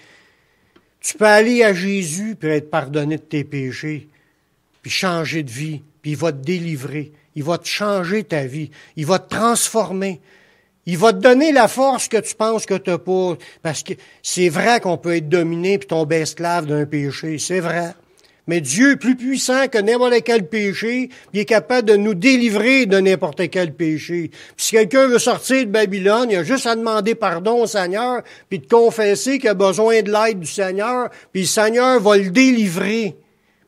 A: Tu peux aller à Jésus puis être pardonné de tes péchés, puis changer de vie, puis il va te délivrer. Il va te changer ta vie. Il va te transformer. Il va te donner la force que tu penses que tu n'as pas. Parce que c'est vrai qu'on peut être dominé puis tomber esclave d'un péché. C'est vrai. Mais Dieu est plus puissant que n'importe quel péché. Il est capable de nous délivrer de n'importe quel péché. Puis si quelqu'un veut sortir de Babylone, il a juste à demander pardon au Seigneur puis de confesser qu'il a besoin de l'aide du Seigneur. Puis le Seigneur va le délivrer.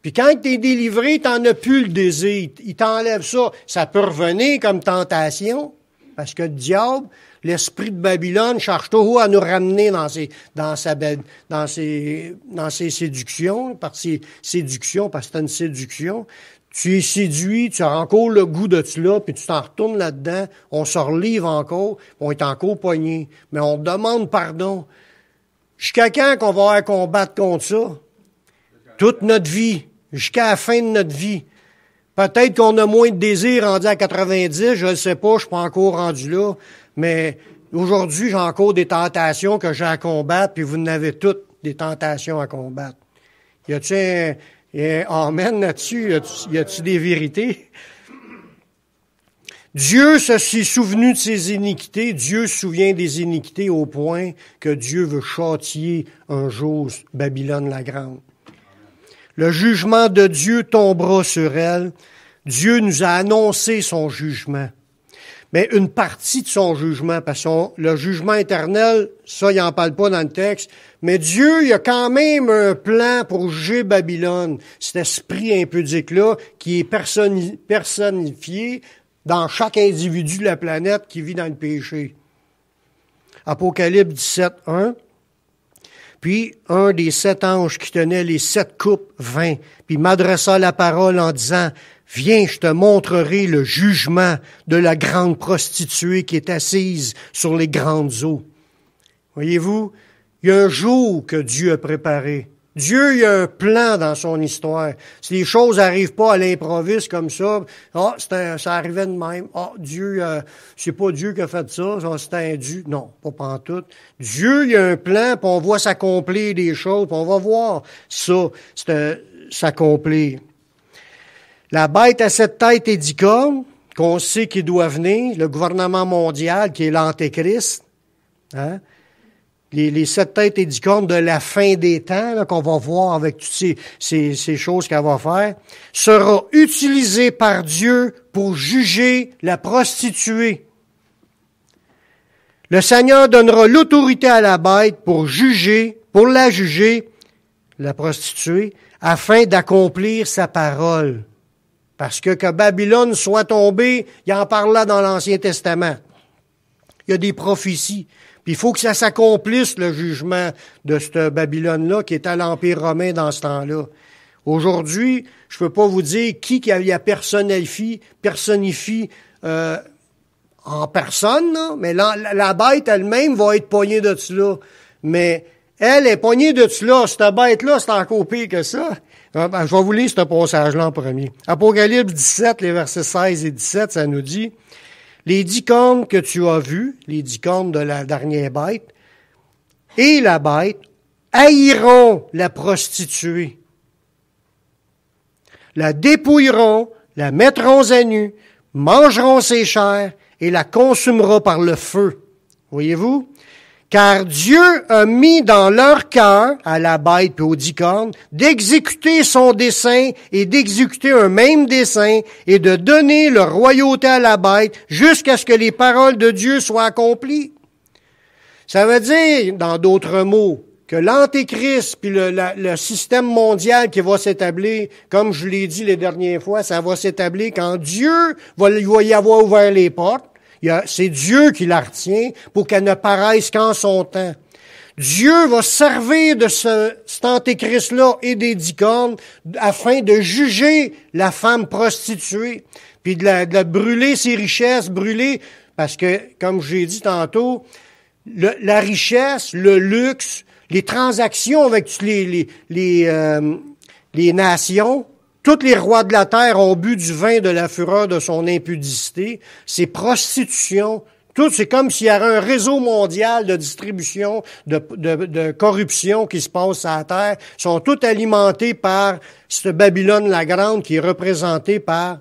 A: Puis quand tu es délivré, tu n'en as plus le désir. Il t'enlève ça. Ça peut revenir comme tentation. Parce que le diable, l'esprit de Babylone, cherche toujours à nous ramener dans ses séductions, par ses séductions, parce que c'est une séduction. Tu es séduit, tu as encore le goût de cela, puis tu t'en retournes là-dedans, on se relève encore, on est encore poigné. Mais on demande pardon. Jusqu'à quand qu'on va avoir combattre contre ça? Toute notre vie, jusqu'à la fin de notre vie. Peut-être qu'on a moins de désir rendu à 90, je ne sais pas, je suis pas encore rendu là, mais aujourd'hui, j'ai encore des tentations que j'ai à combattre, puis vous en avez toutes des tentations à combattre. Y a-t-il un amen là-dessus? Y a-t-il des vérités? Dieu s'est souvenu de ses iniquités. Dieu se souvient des iniquités au point que Dieu veut châtier un jour Babylone la Grande. Le jugement de Dieu tombera sur elle. Dieu nous a annoncé son jugement. Mais une partie de son jugement, parce que le jugement éternel, ça, il n'en parle pas dans le texte. Mais Dieu, il a quand même un plan pour juger Babylone. Cet esprit impudique-là qui est personnifié dans chaque individu de la planète qui vit dans le péché. Apocalypse 17, 1. Puis un des 7 anges qui tenait les 7 coupes vint, puis m'adressa la parole en disant, « Viens, je te montrerai le jugement de la grande prostituée qui est assise sur les grandes eaux. » Voyez-vous, il y a un jour que Dieu a préparé. Dieu, il y a un plan dans son histoire. Si les choses n'arrivent pas à l'improviste comme ça, ça arrivait de même. Dieu, c'est pas Dieu qui a fait ça, c'était un Dieu. Non, pas pantoute. Dieu, il y a un plan, puis on voit s'accomplir des choses, puis on va voir ça s'accomplir. La bête à 7 têtes et 10 cornes, qu'on sait qu'il doit venir, le gouvernement mondial qui est l'Antéchrist, hein? Les 7 têtes et 10 cornes de la fin des temps, là, qu'on va voir avec toutes ces choses qu'elle va faire, sera utilisé par Dieu pour juger la prostituée. Le Seigneur donnera l'autorité à la bête pour la juger, la prostituée, afin d'accomplir sa parole. Parce que Babylone soit tombée, il en parle là dans l'Ancien Testament. Il y a des prophéties. Puis il faut que ça s'accomplisse, le jugement de cette Babylone-là, qui est à l'Empire romain dans ce temps-là. Aujourd'hui, je peux pas vous dire qui la personnifie en personne, là, mais la bête elle-même va être poignée de cela. Mais elle est poignée de cela. Cette bête-là, c'est encore pire que ça. Je vais vous lire ce passage-là en premier. Apocalypse 17, les versets 16 et 17, ça nous dit... Les 10 cornes que tu as vues, les 10 cornes de la dernière bête, et la bête haïront la prostituée, la dépouilleront, la mettront à nu, mangeront ses chairs et la consumera par le feu. Voyez-vous? Car Dieu a mis dans leur cœur, à la bête et aux 10 cornes, d'exécuter son dessein et d'exécuter un même dessein et de donner leur royauté à la bête jusqu'à ce que les paroles de Dieu soient accomplies. Ça veut dire, dans d'autres mots, que l'Antéchrist puis le système mondial qui va s'établir, comme je l'ai dit les dernières fois, ça va s'établir quand Dieu va y avoir ouvert les portes. C'est Dieu qui la retient pour qu'elle ne paraisse qu'en son temps. Dieu va servir de cet antéchrist-là et des 10 cornes afin de juger la femme prostituée, puis de la brûler ses richesses, parce que, comme j'ai dit tantôt, la richesse, le luxe, les transactions avec toutes les nations, tous les rois de la terre ont bu du vin de la fureur de son impudicité. C'est prostitution. Tout, c'est comme s'il y avait un réseau mondial de distribution, de corruption qui se passe à la terre. Ils sont tous alimentés par cette Babylone la Grande qui est représentée par,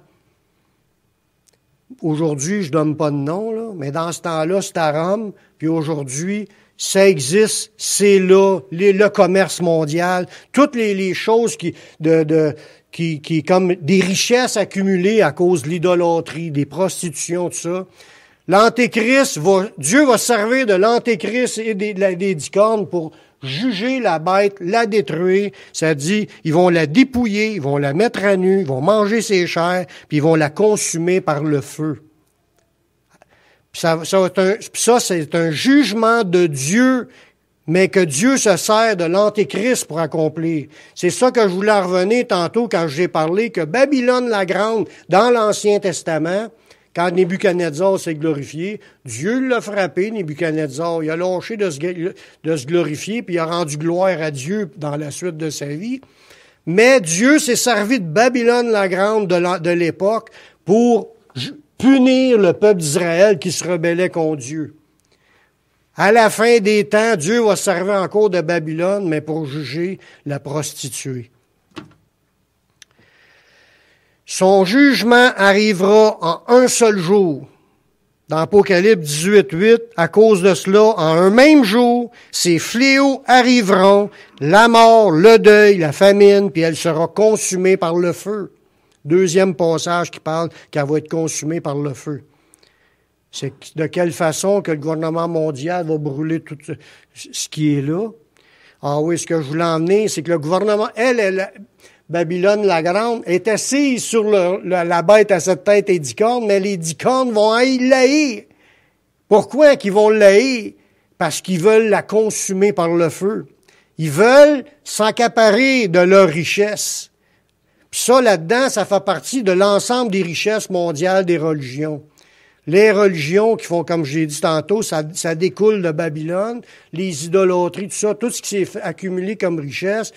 A: aujourd'hui, je donne pas de nom, là, mais dans ce temps-là, c'était à Rome. Puis aujourd'hui, ça existe, c'est là, le commerce mondial, toutes les choses qui comme des richesses accumulées à cause de l'idolâtrie, des prostitutions, tout ça. Dieu va servir de l'Antéchrist et des 10 cornes pour juger la bête, la détruire. Ça dit, ils vont la dépouiller, ils vont la mettre à nu, ils vont manger ses chairs, puis ils vont la consumer par le feu. Ça, c'est un jugement de Dieu, mais que Dieu se sert de l'Antéchrist pour accomplir. C'est ça que je voulais en revenir tantôt quand j'ai parlé que Babylone la Grande, dans l'Ancien Testament, quand Nebuchadnezzar s'est glorifié, Dieu l'a frappé, Nebuchadnezzar. Il a lâché de se glorifier, puis il a rendu gloire à Dieu dans la suite de sa vie. Mais Dieu s'est servi de Babylone la Grande de l'époque pour punir le peuple d'Israël qui se rebellait contre Dieu. À la fin des temps, Dieu va se servir encore de Babylone, mais pour juger la prostituée. Son jugement arrivera en un seul jour. Dans Apocalypse 18:8, à cause de cela, en un même jour, ces fléaux arriveront, la mort, le deuil, la famine, puis elle sera consumée par le feu. Deuxième passage qui parle qu'elle va être consumée par le feu. C'est de quelle façon que le gouvernement mondial va brûler tout ce qui est là. Ah oui, ce que je voulais emmener, c'est que le gouvernement, Babylone la Grande, est assise sur la bête à 7 têtes et 10 cornes, mais les 10 cornes vont l'haïr. Pourquoi qu'ils vont l'haïr? Parce qu'ils veulent la consumer par le feu. Ils veulent s'accaparer de leur richesse. Puis ça, là-dedans, ça fait partie de l'ensemble des richesses mondiales des religions. Les religions qui font, comme j'ai dit tantôt, ça découle de Babylone, les idolâtries, tout ce qui s'est accumulé comme richesse.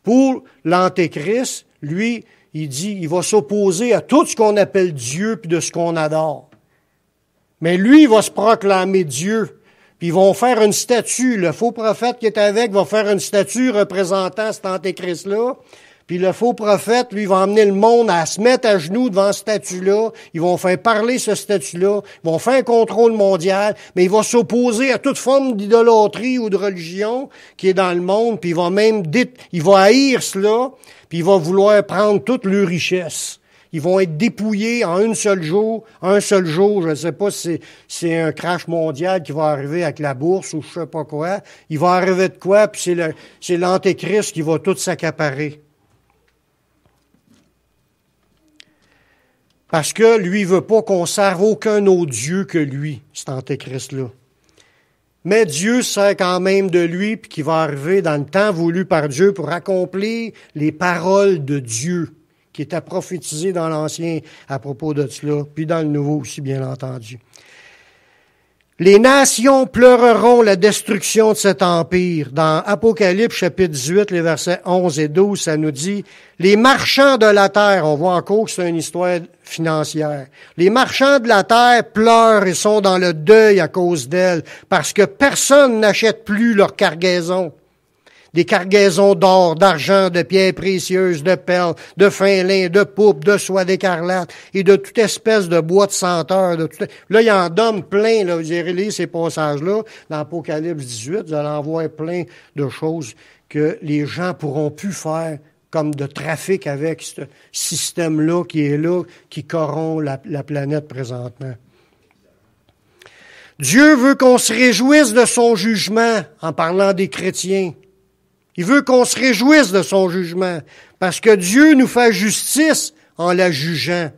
A: Pour l'Antéchrist, lui, il dit, il va s'opposer à tout ce qu'on appelle Dieu puis de ce qu'on adore. Mais lui, il va se proclamer Dieu. Puis ils vont faire une statue. Le faux prophète qui est avec va faire une statue représentant cet Antéchrist-là. Puis le faux prophète, lui, va emmener le monde à se mettre à genoux devant ce statut-là. Ils vont faire parler ce statut-là. Ils vont faire un contrôle mondial. Mais il va s'opposer à toute forme d'idolâtrie ou de religion qui est dans le monde. Puis il va haïr cela. Puis il va vouloir prendre toute leur richesse. Ils vont être dépouillés en un seul jour. Je ne sais pas si c'est un crash mondial qui va arriver avec la bourse ou je sais pas quoi. Il va arriver de quoi, puis c'est l'Antéchrist qui va tout s'accaparer. Parce que lui, il veut pas qu'on serve aucun autre Dieu que lui, cet Antéchrist-là. Mais Dieu sait quand même de lui, puis qu'il va arriver dans le temps voulu par Dieu pour accomplir les paroles de Dieu, qui étaient prophétisées dans l'Ancien à propos de cela, puis dans le Nouveau aussi, bien entendu. Les nations pleureront la destruction de cet empire. Dans Apocalypse, chapitre 18, les versets 11 et 12, ça nous dit, les marchands de la terre, on voit encore que c'est une histoire financière. Les marchands de la terre pleurent et sont dans le deuil à cause d'elle, parce que personne n'achète plus leur cargaison. Des cargaisons d'or, d'argent, de pierres précieuses, de perles, de fin lin, de pourpre, de soie d'écarlate et de toute espèce de bois de senteur. Là, il y en donne plein, là. Vous irez lire ces passages-là dans Apocalypse 18. Vous allez en voir plein de choses que les gens pourront plus faire comme de trafic avec ce système-là qui est là, qui corrompt la planète présentement. Dieu veut qu'on se réjouisse de son jugement en parlant des chrétiens. Il veut qu'on se réjouisse de son jugement, parce que Dieu nous fait justice en la jugeant.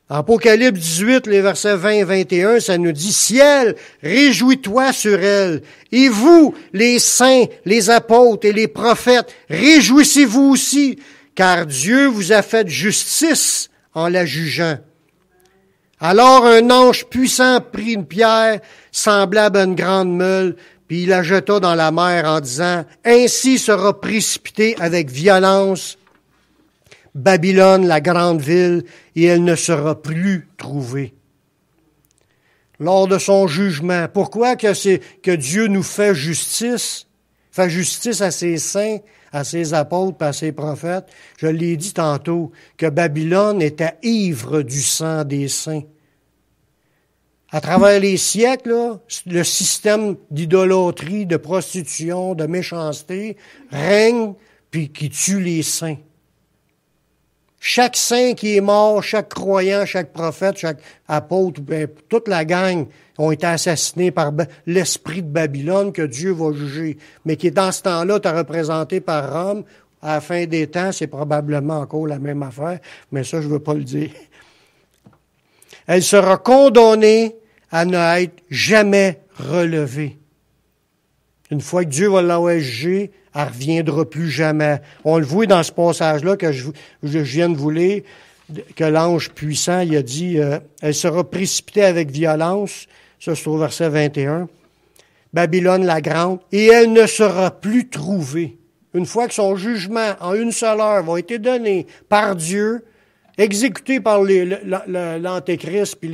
A: En Apocalypse 18, les versets 20 et 21, ça nous dit, « Ciel, réjouis-toi sur elle, et vous, les saints, les apôtres et les prophètes, réjouissez-vous aussi, car Dieu vous a fait justice en la jugeant. » Alors un ange puissant prit une pierre semblable à une grande meule, puis il la jeta dans la mer en disant, « Ainsi sera précipitée avec violence Babylone, la grande ville, et elle ne sera plus trouvée. » Lors de son jugement, pourquoi que Dieu nous fait justice à ses saints, à ses apôtres, à ses prophètes? Je l'ai dit tantôt, que Babylone était ivre du sang des saints. À travers les siècles, là, le système d'idolâtrie, de prostitution, de méchanceté règne puis qui tue les saints. Chaque saint qui est mort, chaque croyant, chaque prophète, chaque apôtre, toute la gang ont été assassinés par l'esprit de Babylone que Dieu va juger, mais qui dans ce temps-là est représenté par Rome. À la fin des temps, c'est probablement encore la même affaire, mais ça, je ne veux pas le dire. Elle sera condamnée à ne être jamais relevée. Une fois que Dieu va l'avoir jugée, elle ne reviendra plus jamais. On le voit dans ce passage-là que je viens de vous lire, que l'ange puissant, il a dit, elle sera précipitée avec violence. Ça, c'est au verset 21. Babylone la grande, et elle ne sera plus trouvée. Une fois que son jugement en une seule heure va être donné par Dieu, exécuté par l'Antéchrist puis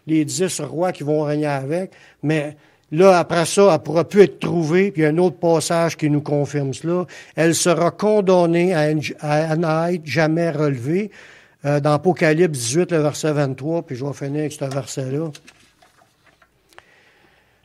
A: les 10 rois qui vont régner avec, mais là, après ça, elle ne pourra plus être trouvée, puis il y a un autre passage qui nous confirme cela. Elle sera condamnée à n'être jamais relevée. Dans Apocalypse 18, le verset 23, puis je vais finir avec ce verset-là.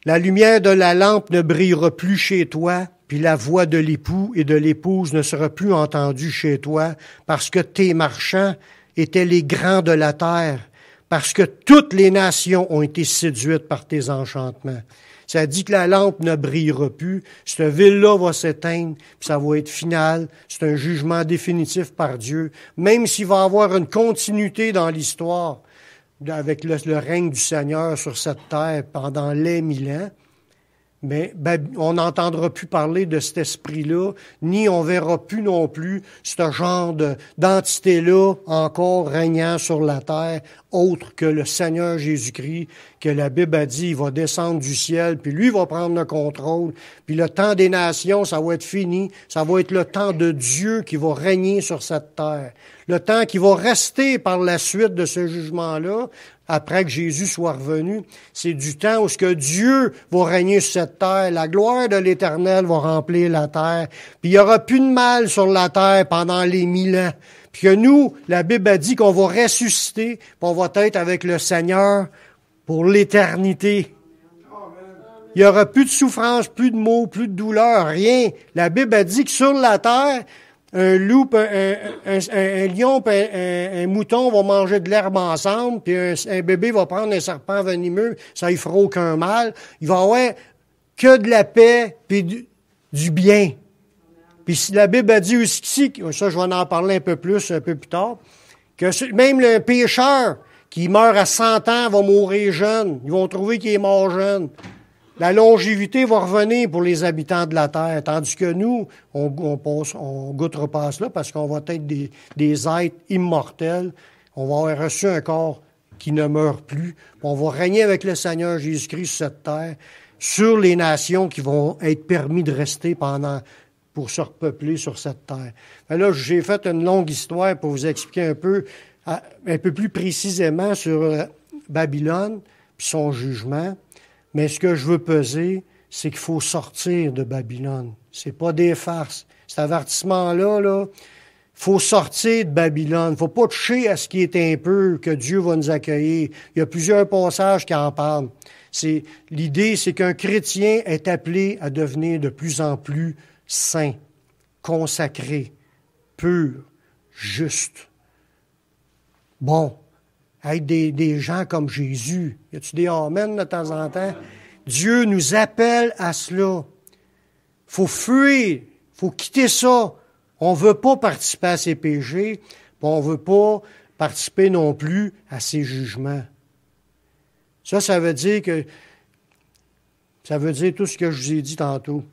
A: La lumière de la lampe ne brillera plus chez toi, puis la voix de l'époux et de l'épouse ne sera plus entendue chez toi, parce que tes marchands étaient les grands de la terre, parce que toutes les nations ont été séduites par tes enchantements. Ça dit que la lampe ne brillera plus, cette ville-là va s'éteindre, puis ça va être final, c'est un jugement définitif par Dieu, même s'il va y avoir une continuité dans l'histoire, avec le règne du Seigneur sur cette terre pendant les 1000 ans, mais on n'entendra plus parler de cet esprit-là, ni on verra plus non plus ce genre d'entité-là encore régnant sur la terre, autre que le Seigneur Jésus-Christ, que la Bible a dit, il va descendre du ciel, puis lui va prendre le contrôle, puis le temps des nations, ça va être fini, ça va être le temps de Dieu qui va régner sur cette terre. Le temps qui va rester par la suite de ce jugement-là, après que Jésus soit revenu, c'est du temps où ce que Dieu va régner sur cette terre, la gloire de l'Éternel va remplir la terre, puis il n'y aura plus de mal sur la terre pendant les 1000 ans. Puis que nous, la Bible a dit qu'on va ressusciter, puis on va être avec le Seigneur pour l'éternité. Il n'y aura plus de souffrance, plus de maux, plus de douleur, rien. La Bible a dit que sur la terre, un loup, un lion, un mouton vont manger de l'herbe ensemble, puis un bébé va prendre un serpent venimeux, ça ne fera aucun mal. Il va y avoir que de la paix, puis du bien. Puis si la Bible a dit aussi, ça je vais en parler un peu plus tard, que même le pécheur qui meurt à 100 ans va mourir jeune. Ils vont trouver qu'il est mort jeune. La longévité va revenir pour les habitants de la terre, tandis que nous, on goûtera pas à cela parce qu'on va être des êtres immortels. On va avoir reçu un corps qui ne meurt plus. On va régner avec le Seigneur Jésus-Christ sur cette terre, sur les nations qui vont être permis de rester pour se repeupler sur cette terre. Mais là, j'ai fait une longue histoire pour vous expliquer un peu plus précisément sur Babylone puis son jugement. Mais ce que je veux peser, c'est qu'il faut sortir de Babylone. C'est pas des farces. Cet avertissement-là, faut sortir de Babylone. Faut pas toucher à ce qui est un peu, que Dieu va nous accueillir. Il y a plusieurs passages qui en parlent. L'idée, c'est qu'un chrétien est appelé à devenir de plus en plus saint, consacré, pur, juste. Bon. Être des gens comme Jésus. Y a-tu des amen de temps en temps? Dieu nous appelle à cela. Faut fuir. Faut quitter ça. On veut pas participer à ses péchés. Puis on veut pas participer non plus à ses jugements. Ça veut dire tout ce que je vous ai dit tantôt.